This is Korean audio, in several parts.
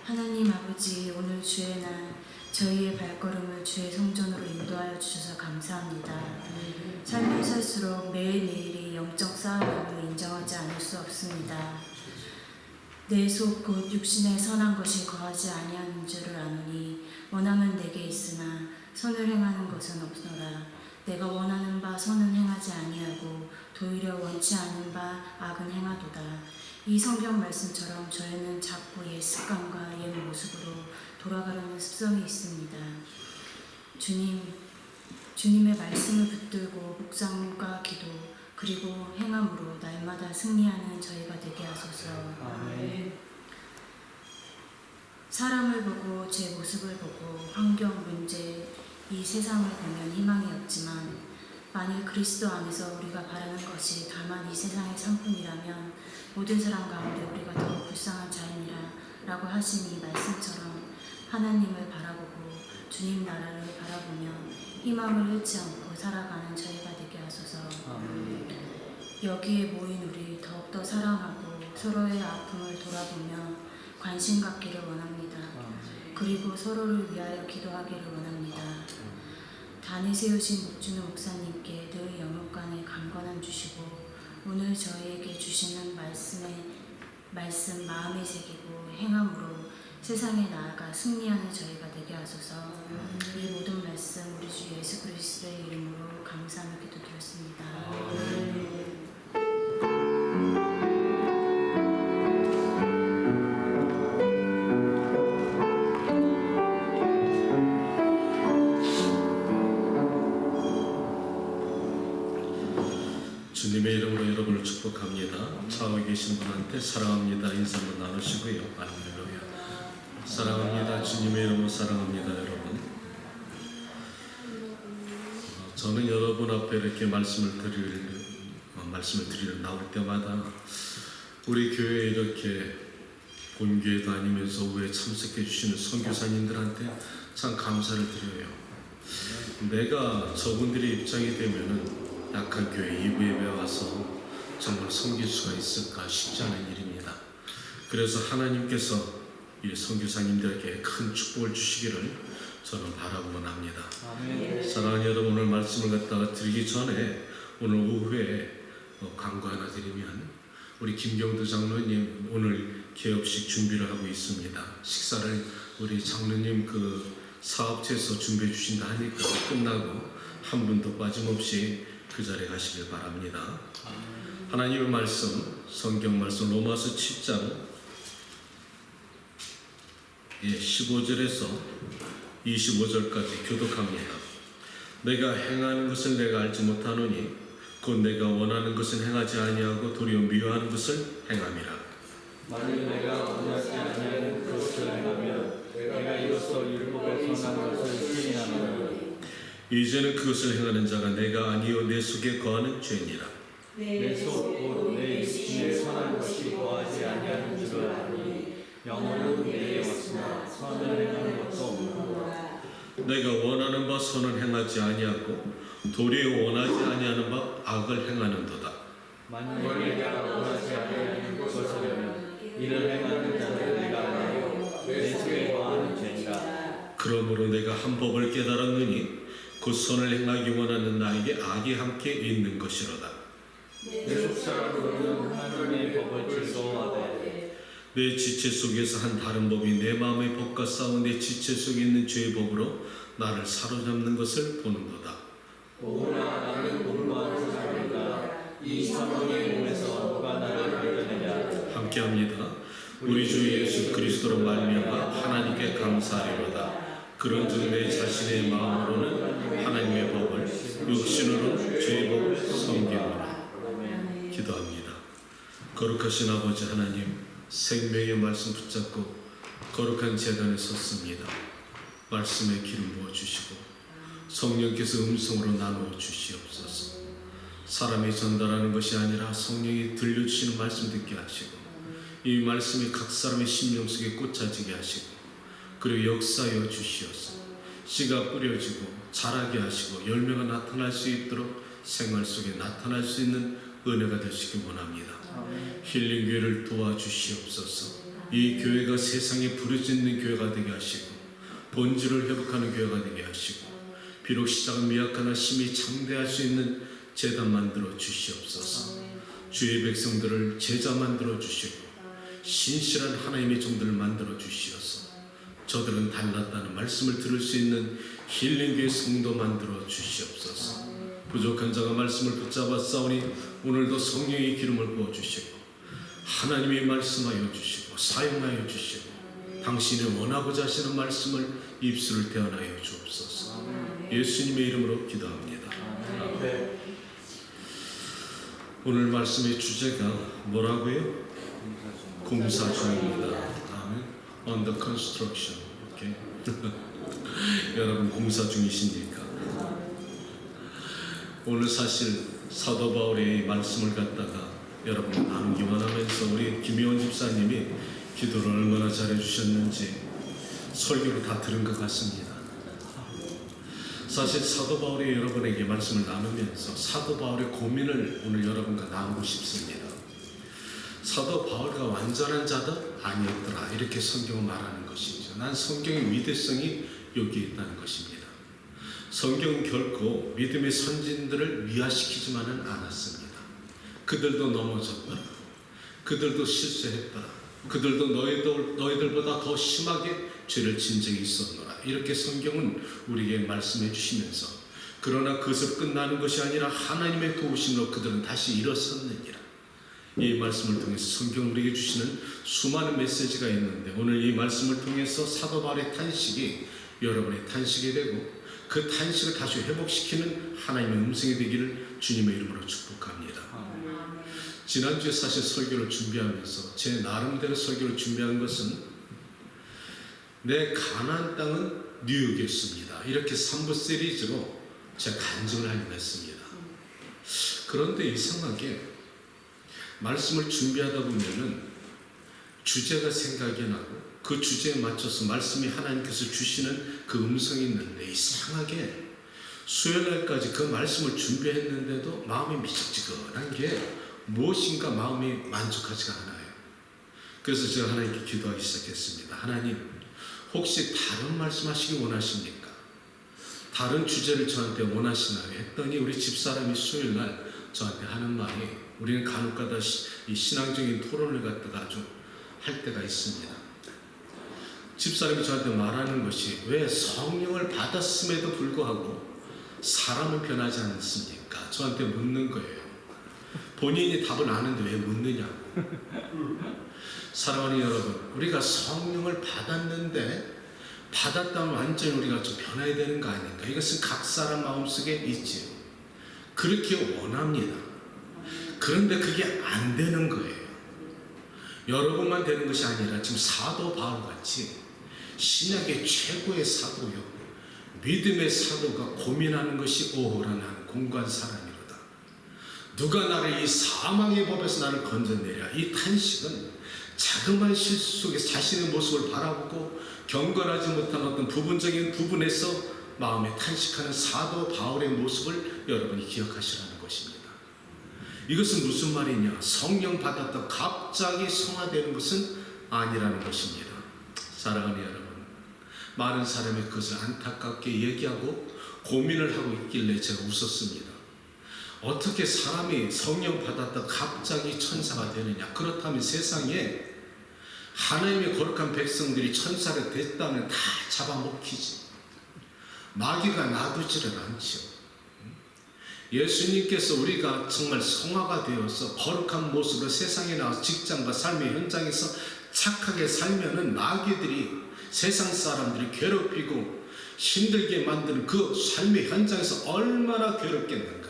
하나님 아버지, 오늘 주의 날 저희의 발걸음을 주의 성전으로 인도하여 주셔서 감사합니다. 삶을 살수록 매일매일이 영적 싸움임을 인정하지 않을 수 없습니다. 내 속 곧 육신에 선한 것이 거하지 아니하는 줄을 아노니 원함은 내게 있으나 선을 행하는 것은 없노라. 내가 원하는 바 선은 행하지 아니하고 도리어 원치 않은 바 악은 행하도다. 이 성경 말씀처럼 저희는 자꾸 옛 습관과 옛 모습으로 돌아가려는 습성이 있습니다. 주님의 말씀을 붙들고 묵상과 기도 그리고 행함으로 날마다 승리하는 저희가 되게 하소서. 아멘. 사람을 보고 제 모습을 보고 환경, 문제, 이 세상을 보면 희망이 없지만 만일 그리스도 안에서 우리가 바라는 것이 다만 이 세상의 상품이라면 모든 사람 가운데 우리가 더 불쌍한 자이니라 라고 하신 이 말씀처럼 하나님을 바라보고 주님 나라를 바라보며 희망을 잃지 않고 살아가는 저희가 되게 하소서. 여기에 모인 우리 더욱더 사랑하고 서로의 아픔을 돌아보며 관심 갖기를 원합니다. 그리고 서로를 위하여 기도하기를 원합니다. 단에 세우신 목준호 목사님께 늘 영육간에 강건함 주시고 오늘 저희에게 주시는 말씀 마음에 새기고 행함으로 세상에 나아가 승리하는 저희가 되게 하소서. 이 모든 말씀 우리 주 예수 그리스도의 이름으로 감사하며 기도드렸습니다. 주님의 이름으로 여러분을 축복합니다. 차에 계신 분한테 사랑합니다 인사 한번 나누시고요. 할렐루야. 사랑합니다. 주님의 이름으로 사랑합니다. 여러분, 저는 여러분 앞에 이렇게 말씀을 드리러 나올 때마다 우리 교회에 이렇게 본교회 다니면서 후에 참석해 주시는 선교사님들한테 참 감사를 드려요. 내가 저분들이 입장이 되면은 약한 교회 2부 예배 와서 정말 섬길 수가 있을까 쉽지 않은 일입니다. 그래서 하나님께서 이 선교사님들에게 큰 축복을 주시기를 저는 바라고는 합니다. 사랑하는 여러분, 오늘 말씀을 갖다가 드리기 전에 오늘 오후에 광고 하나 드리면 우리 김경도 장로님 오늘 개업식 준비를 하고 있습니다. 식사를 우리 장로님 그 사업체에서 준비해 주신다 하니까 끝나고 한 분도 빠짐없이 그 자리에 가시길 바랍니다. 하나님의 말씀, 성경 말씀 로마서 7장 15절에서 25절까지 교독합니다. 내가 행하는 것을 내가 알지 못하노니 곧 내가 원하는 것을 행하지 아니하고 도리어 미워하는 것을 행함이라. 만일 내가 원하지 아니하는 그것을 행하면 내가 이로써 율법의 선한 것을 시인하노니 이제는 그것을 행하는 자가 내가 아니요 내 속에 거하는 죄니라. 내 속 곧 내 육신에 선한 것이 거하지 아니하는 줄을 아니 영혼은 내게 왔으나 선을 행하는 것도 없노라. 내가 원하는 바 선을 행하지 아니하고 도리어 원하지 아니하는 바 악을 행하는도다. 만일 내가 원하지 아니하는 것을 하려면 이를 행하는 자를 내가 아니요 내 속에 거하는 죄니라. 그러므로 내가 한 법을 깨달았느니 그 선을 행하기 원하는 나에게 악이 함께 있는 것이로다. 내 속사람으로는 하나님의 법을 즐거워하되 내 지체 속에서 한 다른 법이 내 마음의 법과 싸운 내 지체 속에 있는 죄의 법으로 나를 사로잡는 것을 보는도다. 오나 나는 공부하는 사람이다. 이 사망의 몸에서 누가 나를 건져내냐. 함께합니다. 우리 주 예수 그리스도로 말미암아 하나님께 감사하리로다. 그런즉 내 자신의 마음으로는 하나님의 법을 육신으로는 죄의 법을 섬기노라. 기도합니다. 거룩하신 아버지 하나님, 생명의 말씀 붙잡고 거룩한 제단에 섰습니다. 말씀에 기름 부어주시고 성령께서 음성으로 나누어 주시옵소서. 사람이 전달하는 것이 아니라 성령이 들려주시는 말씀 듣게 하시고 이 말씀이 각 사람의 심령 속에 꽂혀지게 하시고 그리고 역사하여 주시옵소서. 씨가 뿌려지고 자라게 하시고 열매가 나타날 수 있도록 생활 속에 나타날 수 있는 은혜가 되시기 원합니다. 힐링교회를 도와주시옵소서. 이 교회가 세상에 부르짖는 교회가 되게 하시고 본질을 회복하는 교회가 되게 하시고 비록 시작은 미약하나 심히 창대할 수 있는 제단 만들어 주시옵소서. 주의 백성들을 제자 만들어 주시고 신실한 하나님의 종들을 만들어 주시옵소서. 저들은 달랐다는 말씀을 들을 수 있는 힐링교회 성도 만들어 주시옵소서. 부족한 자가 말씀을 붙잡아 싸우니 오늘도 성령의 기름을 부어주시고 하나님의 말씀하여 주시고 사용하여 주시고 당신이 원하고자 하시는 말씀을 입술을 대언하여 주옵소서. 예수님의 이름으로 기도합니다. 오늘 말씀의 주제가 뭐라고요? 공사 중입니다. 아멘. Under construction. 오케이. 여러분 공사 중이십니까? 오늘 사실 사도 바울의 말씀을 갖다가 여러분 나누기만 하면서 우리 김혜원 집사님이 기도를 얼마나 잘해주셨는지 설교를 다 들은 것 같습니다. 사실 사도 바울이 여러분에게 말씀을 나누면서 사도 바울의 고민을 오늘 여러분과 나누고 싶습니다. 사도 바울과 완전한 자도 아니었더라 이렇게 성경은 말하는 것이죠. 난 성경의 위대성이 여기에 있다는 것입니다. 성경은 결코 믿음의 선진들을 미화시키지만은 않았습니다. 그들도 넘어졌더라. 그들도 실수했더라. 그들도 너희들보다 더 심하게 죄를 진 적이 있었노라. 이렇게 성경은 우리에게 말씀해 주시면서 그러나 그것으로 끝나는 것이 아니라 하나님의 도우심으로 그들은 다시 일어섰느니라. 이 말씀을 통해서 성경 우리에게 주시는 수많은 메시지가 있는데 오늘 이 말씀을 통해서 사도 바울의 탄식이 여러분의 탄식이 되고 그 탄식을 다시 회복시키는 하나님의 음성이 되기를 주님의 이름으로 축복합니다. 지난주에 사실 설교를 준비하면서 제 나름대로 설교를 준비한 것은 내 가나안 땅은 뉴욕이었습니다. 이렇게 3부 시리즈로 제가 간증을 하긴 했습니다. 그런데 이상하게 말씀을 준비하다 보면은 주제가 생각이 나고 그 주제에 맞춰서 말씀이 하나님께서 주시는 그 음성이 있는데 이상하게 수요일날까지 그 말씀을 준비했는데도 마음이 미적지근한 게 무엇인가 마음이 만족하지가 않아요. 그래서 제가 하나님께 기도하기 시작했습니다. 하나님, 혹시 다른 말씀하시기 원하십니까? 다른 주제를 저한테 원하시나요? 했더니 우리 집사람이 수요일날 저한테 하는 말이 우리는 간혹가다 이 신앙적인 토론을 갖다가 아주 할 때가 있습니다. 집사람이 저한테 말하는 것이 왜 성령을 받았음에도 불구하고 사람은 변하지 않습니까? 저한테 묻는 거예요. 본인이 답을 아는데 왜 묻느냐고. 사랑하는 여러분, 우리가 성령을 받았는데 받았다면 완전히 우리가 좀 변해야 되는 거 아닌가? 이것은 각 사람 마음속에 있지요. 그렇게 원합니다. 그런데 그게 안 되는 거예요. 여러분만 되는 것이 아니라 지금 사도 바울같이 신약의 최고의 사도요, 믿음의 사도가 고민하는 것이 오호라 나는 공고한 사람이로다. 누가 나를 이 사망의 법에서 나를 건져내랴. 이 탄식은 자그마한 실수 속에 자신의 모습을 바라보고 경건하지 못한 어떤 부분적인 부분에서 마음에 탄식하는 사도 바울의 모습을 여러분이 기억하시라는 것입니다. 이것은 무슨 말이냐? 성령 받았다 갑자기 성화되는 것은 아니라는 것입니다. 사랑하는 여러분, 많은 사람이 그것을 안타깝게 얘기하고 고민을 하고 있길래 제가 웃었습니다. 어떻게 사람이 성령 받았다 갑자기 천사가 되느냐? 그렇다면 세상에 하나님의 거룩한 백성들이 천사가 됐다면 다 잡아먹히지. 마귀가 놔두지를 않죠. 예수님께서 우리가 정말 성화가 되어서 거룩한 모습으로 세상에 나와서 직장과 삶의 현장에서 착하게 살면은 마귀들이 세상 사람들이 괴롭히고 힘들게 만드는 그 삶의 현장에서 얼마나 괴롭겠는가.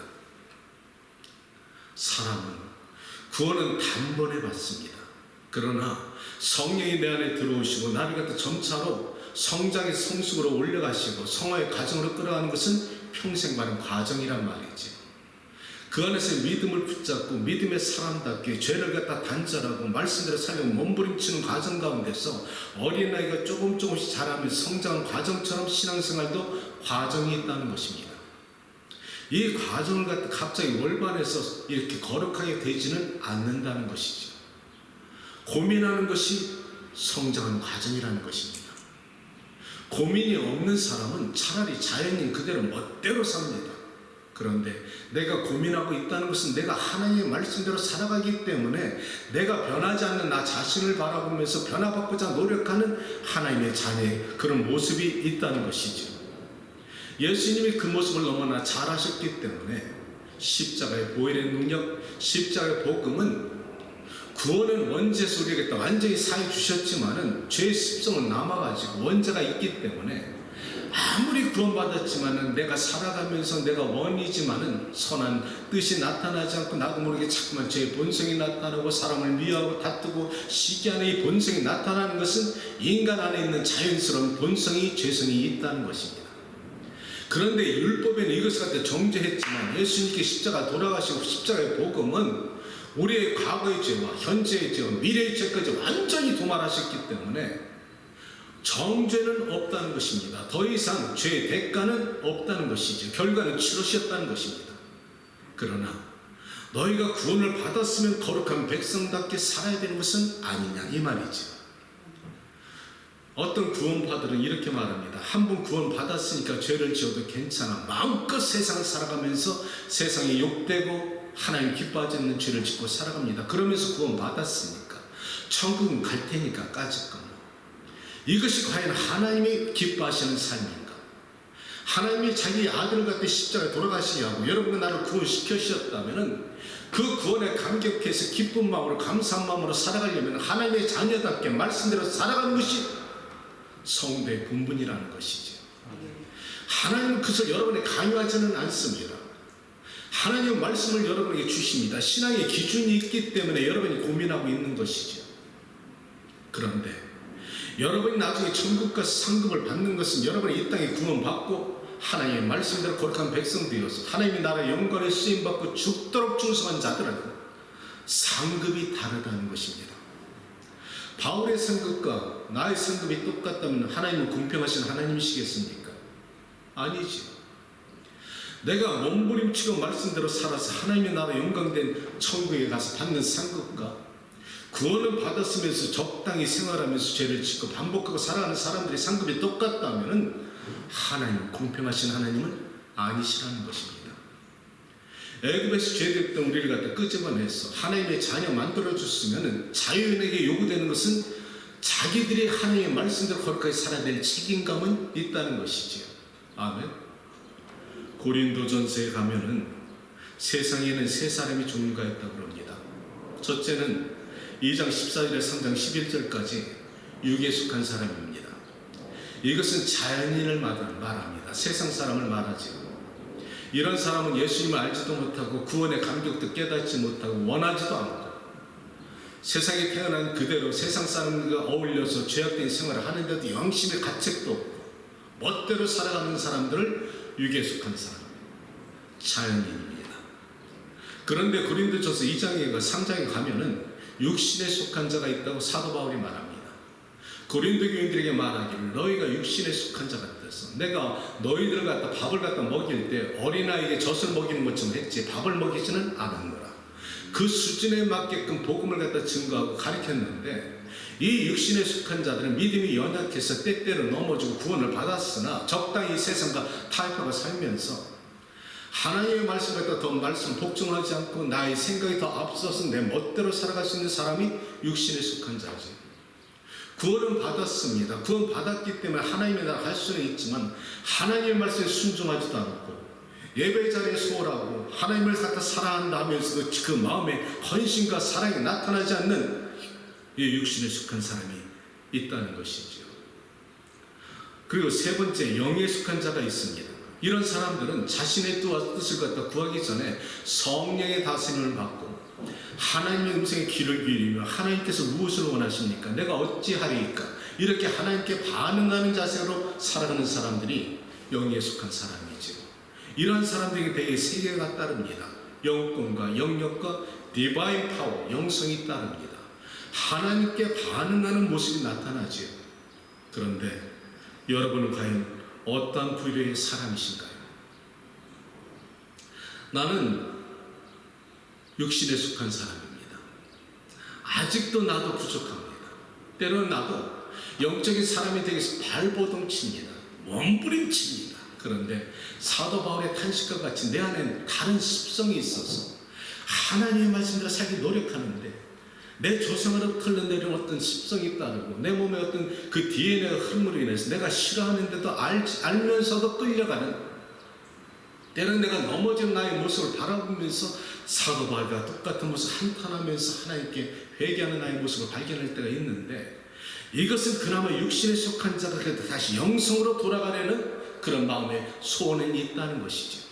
사람은 구원은 단번에 받습니다. 그러나 성령이 내 안에 들어오시고 나를 갖다 점차로 성장의 성숙으로 올려가시고 성화의 과정으로 끌어가는 것은 평생 가는 과정이란 말이지. 그 안에서 믿음을 붙잡고 믿음의 사람답게 죄를 갖다 단절하고 말씀대로 살려고 몸부림치는 과정 가운데서 어린아이가 조금씩 자라면서 성장하는 과정처럼 신앙생활도 과정이 있다는 것입니다. 이 과정을 갖다 갑자기 월반해서 이렇게 거룩하게 되지는 않는다는 것이죠. 고민하는 것이 성장하는 과정이라는 것입니다. 고민이 없는 사람은 차라리 자연인 그대로 멋대로 삽니다. 그런데 내가 고민하고 있다는 것은 내가 하나님의 말씀대로 살아가기 때문에 내가 변하지 않는 나 자신을 바라보면서 변화받고자 노력하는 하나님의 자녀의 그런 모습이 있다는 것이죠. 예수님이 그 모습을 너무나 잘 하셨기 때문에 십자가의 보혈의 능력, 십자가의 복음은 구원은 원죄에서 우리에게 완전히 사해 주셨지만은 죄의 습성은 남아가지고 원죄가 있기 때문에 아무리 구원받았지만은 내가 살아가면서 내가 원이지만은 선한 뜻이 나타나지 않고 나도 모르게 자꾸만 죄의 본성이 나타나고 사람을 미워하고 다투고 시기하는 이 본성이 나타나는 것은 인간 안에 있는 자연스러운 본성이 죄성이 있다는 것입니다. 그런데 율법에는 이것을 갖다 정죄했지만 예수님께 십자가 돌아가시고 십자가의 복음은 우리의 과거의 죄와 현재의 죄와 미래의 죄까지 완전히 도말하셨기 때문에 정죄는 없다는 것입니다. 더 이상 죄의 대가는 없다는 것이죠. 결과는 치러셨다는 것입니다. 그러나 너희가 구원을 받았으면 거룩한 백성답게 살아야 되는 것은 아니냐 이 말이죠. 어떤 구원파들은 이렇게 말합니다. 한 번 구원 받았으니까 죄를 지어도 괜찮아. 마음껏 세상을 살아가면서 세상에 욕되고 하나님 기뻐하지 않는 죄를 짓고 살아갑니다. 그러면서 구원 받았으니까 천국은 갈 테니까 까짓 거. 이것이 과연 하나님이 기뻐하시는 삶인가? 하나님이 자기 아들을 갖다 십자가에 돌아가시게 하고 여러분은 나를 구원시켜주셨다면 그 구원에 감격해서 기쁜 마음으로 감사한 마음으로 살아가려면 하나님의 자녀답게 말씀대로 살아가는 것이 성도의 본분이라는 것이죠. 하나님은 그것을 여러분에 강요하지는 않습니다. 하나님의 말씀을 여러분에게 주십니다. 신앙의 기준이 있기 때문에 여러분이 고민하고 있는 것이죠. 그런데 여러분이 나중에 천국 가서 상급을 받는 것은 여러분이 이 땅에 구원받고 하나님의 말씀대로 거룩한 백성 되어서 하나님의 나라 영광에 쓰임받고 죽도록 충성한 자들은 상급이 다르다는 것입니다. 바울의 상급과 나의 상급이 똑같다면 하나님은 공평하신 하나님이시겠습니까? 아니죠. 내가 몸부림치고 말씀대로 살아서 하나님의 나라 영광된 천국에 가서 받는 상급과 구원을 받았으면서 적당히 생활하면서 죄를 짓고 반복하고 살아가는 사람들의 상급이 똑같다면 하나님, 공평하신 하나님은 아니시라는 것입니다. 애굽에서 죄됐던 우리를 갖다 끄집어내서 하나님의 자녀 만들어줬으면 자유인에게 요구되는 것은 자기들이 하나님의 말씀대로 거룩하게 살아야 될 책임감은 있다는 것이지요. 아멘. 고린도전서에 가면은 세상에는 세 사람이 종류가 있다고 합니다. 첫째는 2장 14절에 3장 11절까지 육에 속한 사람입니다. 이것은 자연인을 말합니다. 세상 사람을 말하지. 이런 사람은 예수님을 알지도 못하고 구원의 감격도 깨닫지 못하고 원하지도 않고 세상에 태어난 그대로 세상 사람들과 어울려서 죄악된 생활을 하는데도 영심의 가책도 없고 멋대로 살아가는 사람들을 육에 속한 사람, 자연인입니다. 그런데 고린도전서 2장에 3장에 가면은 육신에 속한 자가 있다고 사도 바울이 말합니다. 고린도 교인들에게 말하기를 너희가 육신에 속한 자 같아서 내가 너희들 갖다 밥을 갖다 먹일 때 어린아이에게 젖을 먹이는 것처럼 했지 밥을 먹이지는 않았노라. 그 수준에 맞게끔 복음을 갖다 증거하고 가르쳤는데 이 육신에 속한 자들은 믿음이 연약해서 때때로 넘어지고 구원을 받았으나 적당히 세상과 타협하고 살면서 하나님의 말씀 갖다 더 말씀 복종하지 않고 나의 생각이 더 앞서서 내 멋대로 살아갈 수 있는 사람이 육신에 속한 자지. 구원은 받았습니다. 구원 받았기 때문에 하나님의 나라 갈 수는 있지만 하나님의 말씀에 순종하지도 않고 예배 자리에 소홀하고 하나님을 갖다 사랑한다 하면서도 그 마음에 헌신과 사랑이 나타나지 않는 이 육신에 속한 사람이 있다는 것이죠. 그리고 세 번째, 영에 속한 자가 있습니다. 이런 사람들은 자신의 뜻을 갖다 구하기 전에 성령의 다스림을 받고 하나님의 음성에 귀를 기울이며 하나님께서 무엇을 원하십니까? 내가 어찌하리이까? 이렇게 하나님께 반응하는 자세로 살아가는 사람들이 영에 속한 사람이죠. 이러한 사람들에게 대개 세 개가 따릅니다. 영권과 영역과 디바인 파워, 영성이 따릅니다. 하나님께 반응하는 모습이 나타나죠. 그런데 여러분은 과연 어떠한 부류의 사람이신가요? 나는 육신에 속한 사람입니다. 아직도 나도 부족합니다. 때로는 나도 영적인 사람이 되기 위해서 발버둥칩니다. 몸부림칩니다. 그런데 사도 바울의 탄식과 같이 내 안에는 다른 습성이 있어서 하나님의 말씀대로 살기 노력하는데 내 조상으로부터 흘러내려온 어떤 습성이 따르고 내 몸에 어떤 그 DNA가 흐름으로 인해서 내가 싫어하는데도 알면서도 끌려가는, 때로는 내가 넘어진 나의 모습을 바라보면서 사도 바울과 똑같은 모습 한탄하면서 하나님께 회개하는 나의 모습을 발견할 때가 있는데, 이것은 그나마 육신에 속한 자가 그래도 다시 영성으로 돌아가려는 그런 마음의 소원이 있다는 것이죠.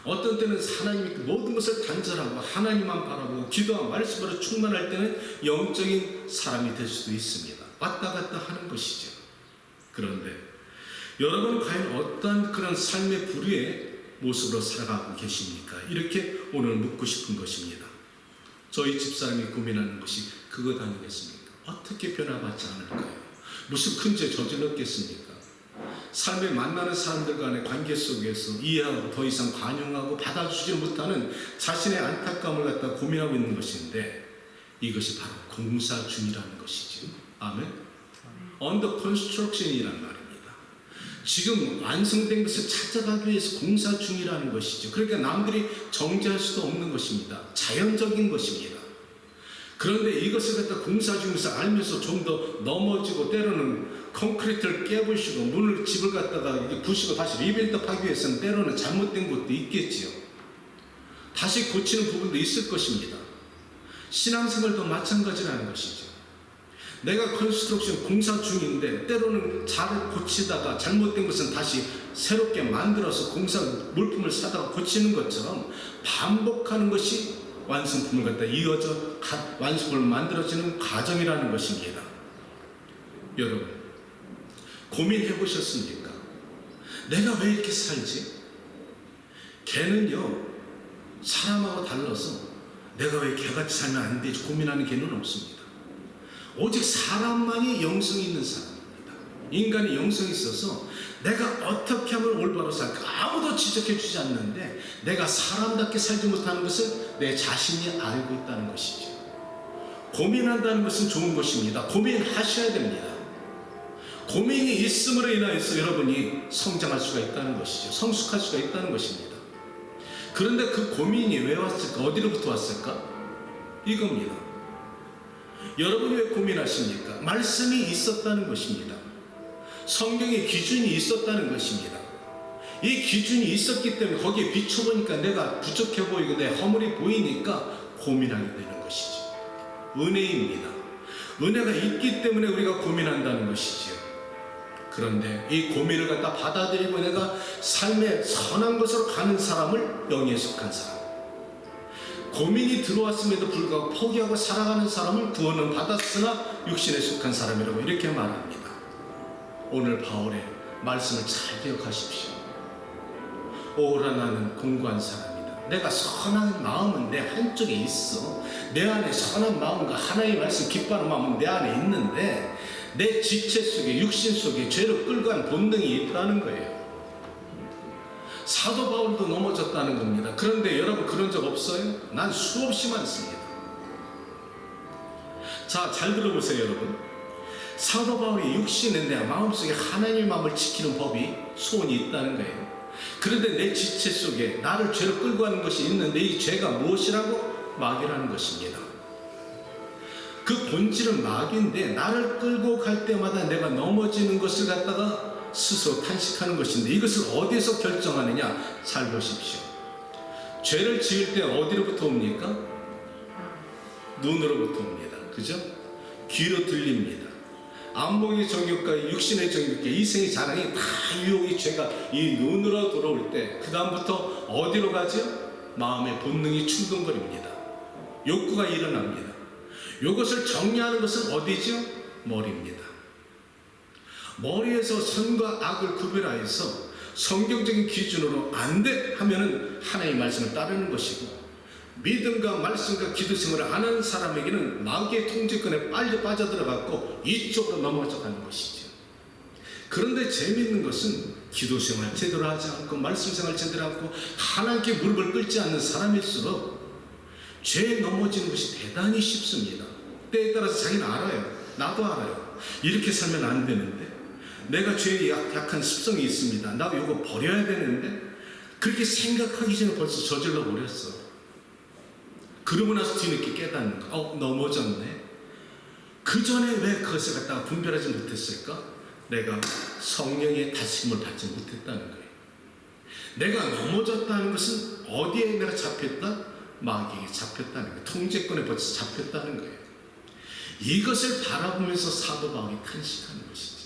어떤 때는 하나님이 모든 것을 단절하고 하나님만 바라보고 기도와 말씀으로 충만할 때는 영적인 사람이 될 수도 있습니다. 왔다 갔다 하는 것이죠. 그런데 여러분은 과연 어떠한 그런 삶의 부류의 모습으로 살아가고 계십니까? 이렇게 오늘 묻고 싶은 것입니다. 저희 집사람이 고민하는 것이 그것 아니겠습니까? 어떻게 변화받지 않을까요? 무슨 큰 죄 저질렀겠습니까? 삶에 만나는 사람들 간의 관계 속에서 이해하고 더 이상 관용하고 받아주지 못하는 자신의 안타까움을 갖다 고민하고 있는 것인데, 이것이 바로 공사 중이라는 것이죠. 아멘. Under construction이란 말입니다. 지금 완성된 것을 찾아가기 위해서 공사 중이라는 것이죠. 그러니까 남들이 정죄할 수도 없는 것입니다. 자연적인 것입니다. 그런데 이것을 갖다 공사 중에서 알면서 좀 더 넘어지고 때로는 콘크리트를 깨부시고 문을 집을 갖다가 부시고 다시 리빌드하기 위해서는 때로는 잘못된 것도 있겠지요. 다시 고치는 부분도 있을 것입니다. 신앙생활도 마찬가지라는 것이죠. 내가 컨스트럭션 공사 중인데 때로는 잘 고치다가 잘못된 것은 다시 새롭게 만들어서 공사 물품을 사다가 고치는 것처럼 반복하는 것이 완성품을 갖다 이어져 완성품을 만들어지는 과정이라는 것입니다. 여러분, 고민해 보셨습니까? 내가 왜 이렇게 살지? 개는요, 사람하고 달라서 내가 왜 개같이 살면 안 되지 고민하는 개는 없습니다. 오직 사람만이 영성이 있는 사람입니다. 인간이 영성이 있어서 내가 어떻게 하면 올바로 살까 아무도 지적해 주지 않는데 내가 사람답게 살지 못하는 것을 내 자신이 알고 있다는 것이죠. 고민한다는 것은 좋은 것입니다. 고민하셔야 됩니다. 고민이 있음으로 인하여서 여러분이 성장할 수가 있다는 것이죠. 성숙할 수가 있다는 것입니다. 그런데 그 고민이 왜 왔을까? 어디로부터 왔을까? 이겁니다. 여러분이 왜 고민하십니까? 말씀이 있었다는 것입니다. 성경의 기준이 있었다는 것입니다. 이 기준이 있었기 때문에 거기에 비춰보니까 내가 부족해 보이고 내 허물이 보이니까 고민하게 되는 것이죠. 은혜입니다. 은혜가 있기 때문에 우리가 고민한다는 것이죠. 그런데 이 고민을 갖다 받아들이고 내가 삶의 선한 것으로 가는 사람을 영에 속한 사람, 고민이 들어왔음에도 불구하고 포기하고 살아가는 사람을 구원은 받았으나 육신에 속한 사람이라고 이렇게 말합니다. 오늘 바울의 말씀을 잘 기억하십시오. 오라 나는 공고한 사람이다. 내가 선한 마음은 내 한쪽에 있어. 내 안에 선한 마음과 하나님의 말씀 기뻐하는 마음은 내 안에 있는데 내 지체 속에 육신 속에 죄로 끌고 간 본능이 있다는 거예요. 사도 바울도 넘어졌다는 겁니다. 그런데 여러분 그런 적 없어요? 난 수없이 많습니다. 자, 잘 들어보세요 여러분. 사도 바울이 육신에 내 마음속에 하나님의 마음을 지키는 법이 소원이 있다는 거예요. 그런데 내 지체 속에 나를 죄로 끌고 가는 것이 있는데 이 죄가 무엇이라고? 마귀라는 것입니다. 그 본질은 마귀인데 나를 끌고 갈 때마다 내가 넘어지는 것을 갖다가 스스로 탄식하는 것인데 이것을 어디서 결정하느냐? 잘 보십시오. 죄를 지을 때 어디로부터 옵니까? 눈으로부터 옵니다. 그죠? 귀로 들립니다. 안목의 정욕과 육신의 정욕과 이생의 자랑이 다 유혹이 죄가 이 눈으로 들어올 때 그 다음부터 어디로 가죠? 마음의 본능이 충동거립니다. 욕구가 일어납니다. 이것을 정리하는 것은 어디죠? 머리입니다. 머리에서 선과 악을 구별하여서 성경적인 기준으로 안 돼 하면은 하나님의 말씀을 따르는 것이고, 믿음과 말씀과 기도 생활을 안 하는 사람에게는 마귀의 통제권에 빨리 빠져들어갔고 이쪽으로 넘어져 가는 것이죠. 그런데 재미있는 것은 기도 생활 제대로 하지 않고 말씀 생활 제대로 하고 하나님께 무릎을 꿇지 않는 사람일수록 죄에 넘어지는 것이 대단히 쉽습니다. 때에 따라서 자기는 알아요. 나도 알아요. 이렇게 살면 안 되는데, 내가 죄에 약한 습성이 있습니다. 나도 이거 버려야 되는데, 그렇게 생각하기 전에 벌써 저질러 버렸어. 그러고 나서 뒤늦게 깨닫는 거. 넘어졌네. 그 전에 왜 그것을 갖다가 분별하지 못했을까? 내가 성령의 다스림을 받지 못했다는 거예요. 내가 넘어졌다는 것은 어디에 내가 잡혔다? 마귀에게 잡혔다는 거예요. 통제권에 벌써 잡혔다는 거예요. 이것을 바라보면서 사도 바울이 탄식하는 것이지.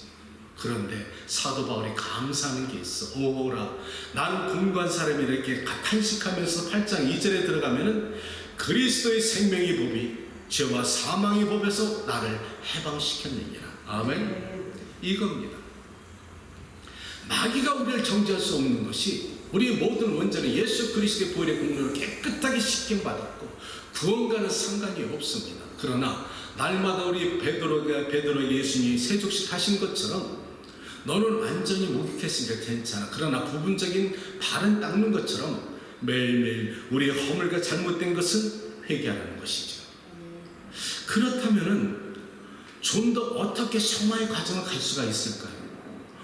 그런데 사도 바울이 감사하는 게 있어. 오라, 나는 공부한 사람이 이렇게 탄식하면서 8장 2절에 들어가면은 그리스도의 생명의 법이 죄와 사망의 법에서 나를 해방시켰느니라. 아멘. 이겁니다. 마귀가 우리를 정죄할 수 없는 것이, 우리의 모든 원죄는 예수 그리스도의 보혈의 공로를 깨끗하게 씻김받았고 구원과는 상관이 없습니다. 그러나 날마다 우리 베드로에게 예수님이 세족식 하신 것처럼 너는 완전히 목욕했으니까 괜찮아. 그러나 부분적인 발은 닦는 것처럼 매일매일 우리의 허물과 잘못된 것은 회개하는 것이죠. 그렇다면은 좀 더 어떻게 성화의 과정을 갈 수가 있을까요?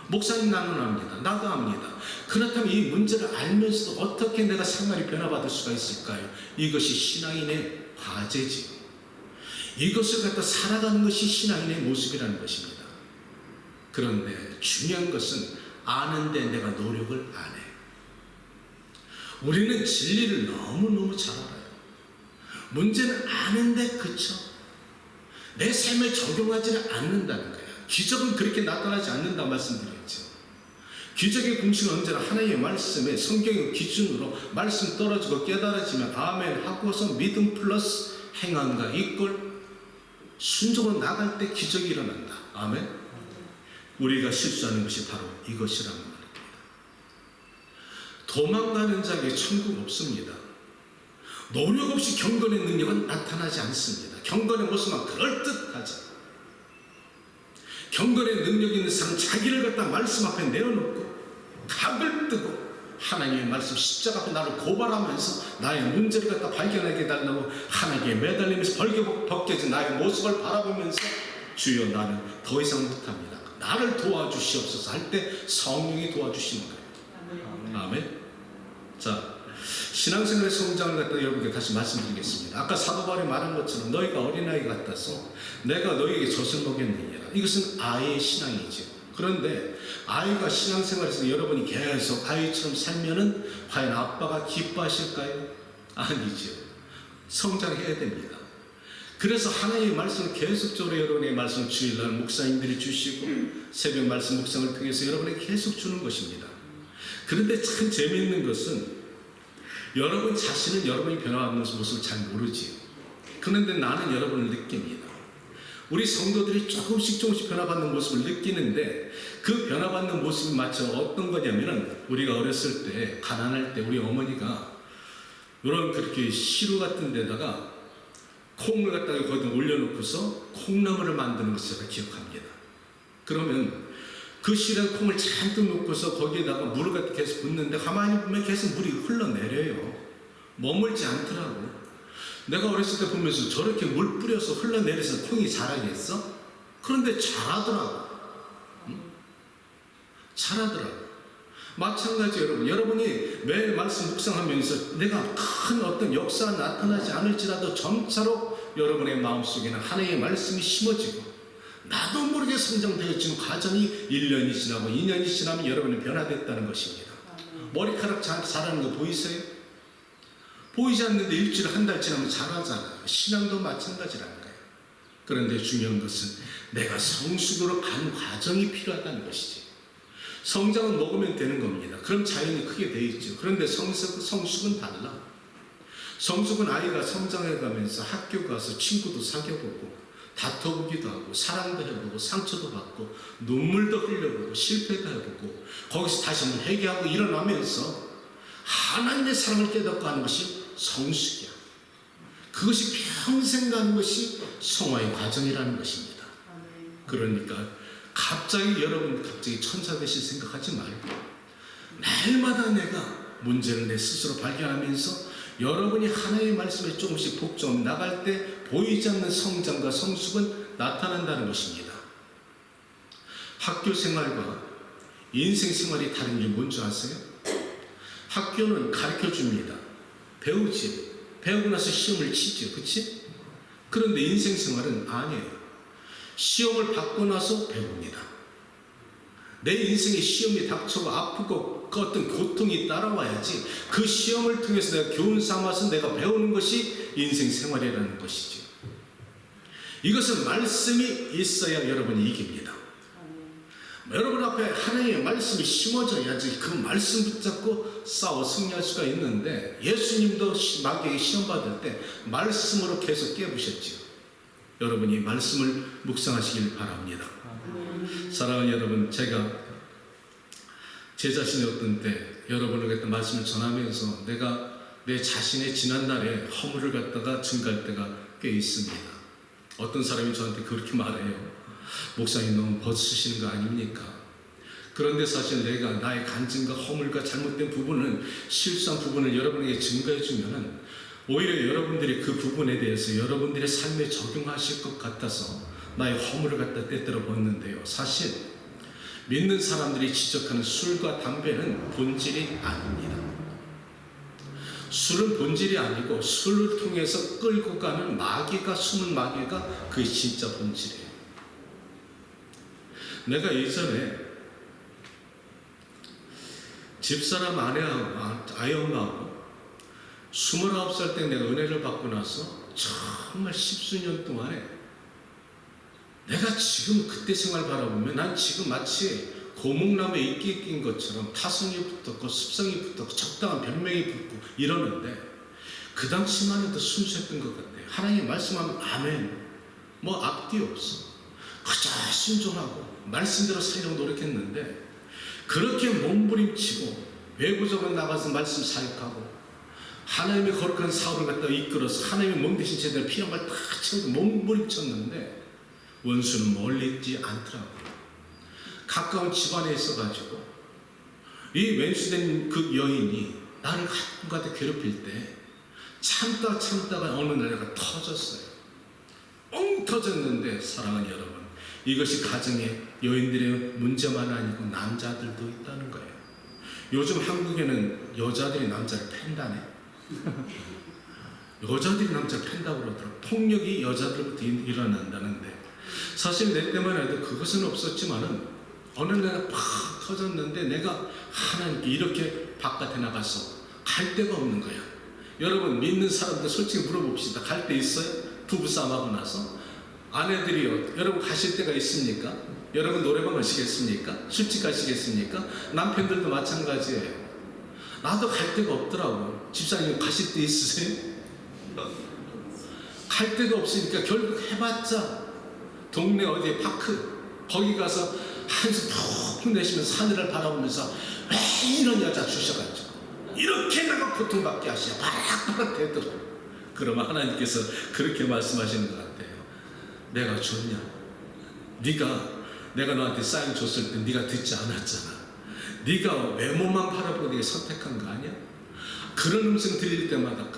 목사님, 나는 압니다. 나도 압니다. 그렇다면 이 문제를 알면서도 어떻게 내가 생활이 변화받을 수가 있을까요? 이것이 신앙인의 과제지요. 이것을 갖다 살아가는 것이 신앙인의 모습이라는 것입니다. 그런데 중요한 것은 아는데 내가 노력을 안 해. 우리는 진리를 너무너무 잘 알아요. 문제는 아는데 그쳐. 내 삶에 적용하지는 않는다는 거예요. 기적은 그렇게 나타나지 않는다 말씀드렸죠. 기적의 공식은 언제나 하나님의 말씀에, 성경의 기준으로 말씀 떨어지고 깨달아지면 아멘 하고서 믿음 플러스 행함과 이꼴 순종으로 나갈 때 기적이 일어난다. 아멘. 우리가 실수하는 것이 바로 이것이라는 말입니다. 도망가는 자에게 천국 없습니다. 노력 없이 경건의 능력은 나타나지 않습니다. 경건의 모습만 그럴듯하죠. 경건의 능력 있는 사람은 자기를 갖다 말씀 앞에 내어놓고 각을 뜨고 하나님의 말씀 십자가 앞에 나를 고발하면서 나의 문제를 갖다 발견하게 해달라고 하나님께 매달리면서 벗겨진 나의 모습을 바라보면서 주여, 나는 더 이상 못합니다. 나를 도와주시옵소서 할 때 성령이 도와주시는 거예요. 아멘. 자, 신앙생활의 성장을 갖다 여러분께 다시 말씀드리겠습니다. 아까 사도 바울이 말한 것처럼 너희가 어린아이 같아서 내가 너희에게 젖을 먹였느니라. 이것은 아이의 신앙이죠. 그런데 아이가 신앙생활에서 여러분이 계속 아이처럼 살면은 과연 아빠가 기뻐하실까요? 아니죠. 성장해야 됩니다. 그래서 하나님의 말씀을 계속적으로 여러분의 말씀 주일날 목사님들이 주시고 새벽 말씀 묵상을 통해서 여러분에게 계속 주는 것입니다. 그런데 참 재미있는 것은 여러분 자신은 여러분이 변화하는 모습을 잘 모르지요. 그런데 나는 여러분을 느낍니다. 우리 성도들이 조금씩 변화받는 모습을 느끼는데 그 변화받는 모습이 마치 어떤 거냐면은 우리가 어렸을 때 가난할 때 우리 어머니가 이런 그렇게 시루 같은 데다가 콩을 갖다가 거기다 올려놓고서 콩나물을 만드는 것을 제가 기억합니다. 그러면 그 시루에 콩을 잔뜩 놓고서 거기에다가 물을 갖다 계속 붓는데 가만히 보면 계속 물이 흘러내려요. 머물지 않더라고. 내가 어렸을 때 보면서 저렇게 물 뿌려서 흘러내려서 콩이 자라겠어? 그런데 자라더라고. 자라더라고. 마찬가지 여러분이 매일 말씀 묵상하면서 내가 큰 어떤 역사가 나타나지 않을지라도 점차로 여러분의 마음속에는 하나님의 말씀이 심어지고 나도 모르게 성장되어지는 과정이 1년이 지나고 2년이 지나면 여러분이 변화됐다는 것입니다. 머리카락 자라는 거 보이세요? 보이지 않는데 일주일 한 달 지나면 자라잖아요. 신앙도 마찬가지라는 거예요. 그런데 중요한 것은 내가 성숙으로 가는 과정이 필요하다는 것이지. 성장은 먹으면 되는 겁니다. 그럼 자연이 크게 돼 있죠. 그런데 성숙은 달라. 성숙은 아이가 성장해가면서 학교 가서 친구도 사귀어보고 다퉈보기도 하고 사랑도 해보고 상처도 받고 눈물도 흘려보고 실패도 해보고 거기서 다시 한번 회개하고 일어나면서 하나님의 사랑을 깨닫고 하는 것이 성숙이야. 그것이 평생 가는 것이 성화의 과정이라는 것입니다. 그러니까 여러분 갑자기 천사 되실 생각하지 말고 날마다 내가 문제를 내 스스로 발견하면서 여러분이 하나님의 말씀에 조금씩 복종 나갈 때 보이지 않는 성장과 성숙은 나타난다는 것입니다. 학교 생활과 인생 생활이 다른 게 뭔지 아세요? 학교는 가르쳐 줍니다. 배우지. 배우고 나서 시험을 치죠. 그치? 그런데 인생 생활은 아니에요. 시험을 받고 나서 배웁니다. 내 인생에 시험이 닥쳐고 아프고 그 어떤 고통이 따라와야지 그 시험을 통해서 내가 교훈 삼아서 내가 배우는 것이 인생 생활이라는 것이죠. 이것은 말씀이 있어야 여러분이 이깁니다. 여러분 앞에 하나님의 말씀이 심어져야지 그 말씀 붙잡고 싸워 승리할 수가 있는데, 예수님도 마귀에게 시험 받을 때 말씀으로 계속 깨부셨지요. 여러분이 말씀을 묵상하시길 바랍니다. 사랑하는 여러분, 제가 제 자신의 어떤 때 여러분에게 말씀을 전하면서 내가 내 자신의 지난날의 허물을 갖다가 증가할 때가 꽤 있습니다. 어떤 사람이 저한테 그렇게 말해요. 목사님 너무 벗으시는 거 아닙니까? 그런데 사실 내가 나의 간증과 허물과 잘못된 부분을, 실수한 부분을 여러분에게 증거해 주면은 오히려 여러분들이 그 부분에 대해서 여러분들의 삶에 적용하실 것 같아서 나의 허물을 갖다 떼들어 벗는데요. 사실 믿는 사람들이 지적하는 술과 담배는 본질이 아닙니다. 술은 본질이 아니고 술을 통해서 끌고 가는 마귀가, 숨은 마귀가 그게 진짜 본질이에요. 내가 예전에 집사람 아내하고 아이 엄마하고 29살 때 내가 은혜를 받고 나서 정말 10수년 동안에 내가 지금 그때 생활 바라보면 난 지금 마치 고목나무에 이끼 낀 것처럼 타성이 붙었고 습성이 붙었고 적당한 변명이 붙고 이러는데, 그 당시만 해도 순수했던 것 같아요. 하나님 말씀하면 아멘, 뭐 앞뒤 없어. 그저 순종하고 말씀대로 살려고 노력했는데, 그렇게 몸부림치고 외부적으로 나가서 말씀 사역하고 하나님의 거룩한 사업을 갖다 이끌어서 하나님의 몸 대신 제대로 필요한 걸 다 채우고 몸부림쳤는데 원수는 멀리 있지 않더라고요. 가까운 집안에 있어가지고 이 왼수된 그 여인이 나를 가끔가다 괴롭힐 때 참다가 어느 날 내가 터졌어요. 엉 터졌는데, 사랑하는 여러분, 이것이 가정의 여인들의 문제만 아니고 남자들도 있다는 거예요. 요즘 한국에는 여자들이 남자를 팬다네. 여자들이 남자를 팬다고 그러더라고요. 폭력이 여자들부터 일어난다는데, 사실 내 때만 해도 그것은 없었지만은 어느 날 팍 터졌는데 내가 하나님께 이렇게 바깥에 나가서 갈 데가 없는 거야. 여러분, 믿는 사람들 솔직히 물어봅시다. 갈 데 있어요? 부부싸움하고 나서 아내들이요, 여러분 가실 데가 있습니까? 여러분 노래방 가시겠습니까? 술집 가시겠습니까? 남편들도 마찬가지예요. 나도 갈 데가 없더라고. 집사님 가실 데 있으세요? 갈 데가 없으니까 결국 해봤자 동네 어디에 파크, 거기 가서 한숨 푹 내쉬면서 하늘을 바라보면서 왜 이런 여자 주셔가지고 이렇게 내가 고통받게 하시냐, 바락바락 대도록. 그러면 하나님께서 그렇게 말씀하시는 것 같아요. 내가 줬냐? 내가 너한테 사인 줬을 때 네가 듣지 않았잖아. 네가 외모만 바라보고 네가 선택한 거 아니야? 그런 음성 들릴 때마다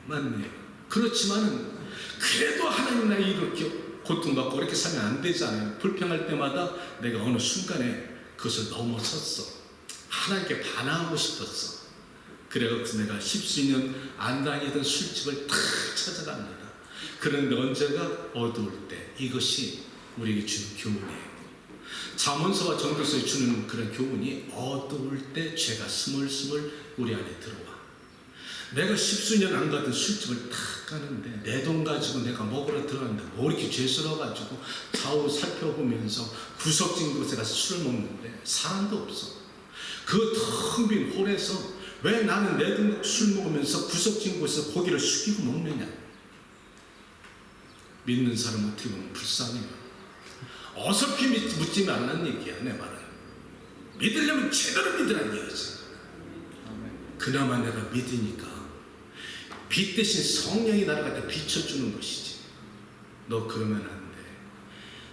맞네요. 그렇지만은 그래도 하나님 나 이렇게 고통받고 이렇게 살면 안 되잖아요. 불평할 때마다 내가 어느 순간에 그것을 넘어섰어. 하나님께 반항하고 싶었어. 그래서 내가 10수년 안 다니던 술집을 탁 찾아갑니다. 그런데 언제가 어두울 때, 이것이 우리에게 주는 교훈이에요. 잠언서와 전도서에 주는 그런 교훈이 어두울 때 죄가 스물스물 우리 안에 들어와. 내가 10수년 안 가던 술집을 탁 가는데 내 돈 가지고 내가 먹으러 들어갔는데 뭐 이렇게 죄스러워가지고 좌우 살펴보면서 구석진 곳에 가서 술을 먹는데 사람도 없어. 그 텅 빈 홀에서 왜 나는 내 돈 술 먹으면서 구석진 곳에서 고기를 숙이고 먹느냐. 믿는 사람은 어떻게 보면 불쌍해요. 어설피 묻지 말라는 얘기야. 내 말은 믿으려면 제대로 믿으라는 얘기지. 그나마 내가 믿으니까 빛 대신 성령이 나를 갖다 비춰주는 것이지. 너 그러면 안 돼.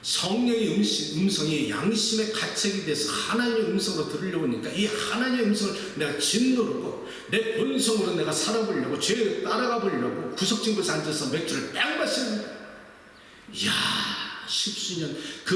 성령의 음성이 양심의 가책이 돼서 하나님의 음성으로 들으려고 하니까 이 하나님의 음성을 내가 짓누르고 내 본성으로 내가 살아보려고, 죄에 따라가 보려고 구석진 곳에 앉아서 맥주를 뺑 마시는 거야. 이야, 십수년 그